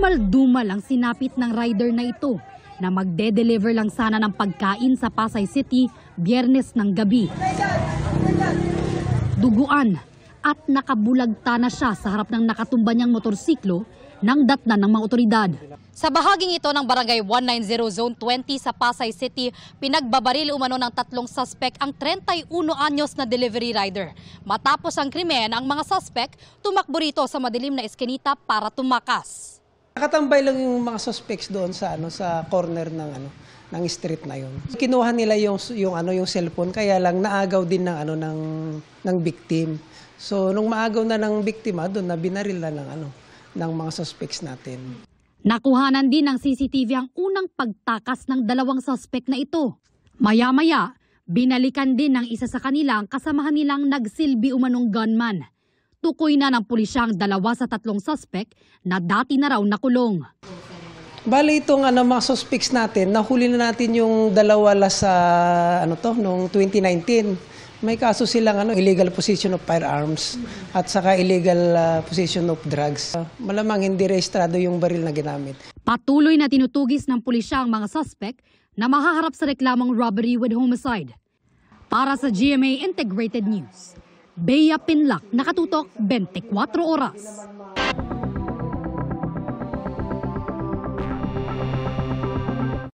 Dumal-dumal ang sinapit ng rider na ito na magde-deliver lang sana ng pagkain sa Pasay City Biyernes ng gabi. Duguan at nakabulagta na siya sa harap ng nakatumba niyang motorsiklo nang datnan ng mga otoridad. Sa bahaging ito ng Barangay 190 Zone 20 sa Pasay City, pinagbabaril umano ng 3 suspect ang 31 anyos na delivery rider. Matapos ang krimen, ang mga suspect tumakbo rito sa madilim na eskinita para tumakas. Nakatambay lang yung mga suspects doon sa sa corner ng street na yun. Kinuha nila yung cellphone, kaya lang naagaw din ng victim. So nung maagaw na ng biktima, doon na binaril na ng mga suspects natin. Nakuhanan din ng CCTV ang unang pagtakas ng 2 suspect na ito. Maya-maya, binalikan din ng isa sa kanila ang kasamahan nilang nagsilbi umanong gunman. Tukoy na ng pulisya ang 2 sa 3 suspect na dati na raw nakulong. Bali itong mga suspects natin, nahuli na natin yung 2 sa noong 2019. May kaso silang illegal possession of firearms at saka illegal possession of drugs. Malamang hindi rehistrado yung baril na ginamit. Patuloy na tinutugis ng pulisya ang mga suspect na mahaharap sa reklamong robbery with homicide. Para sa GMA Integrated News, Bea Pinlac, nakatutok 24 oras.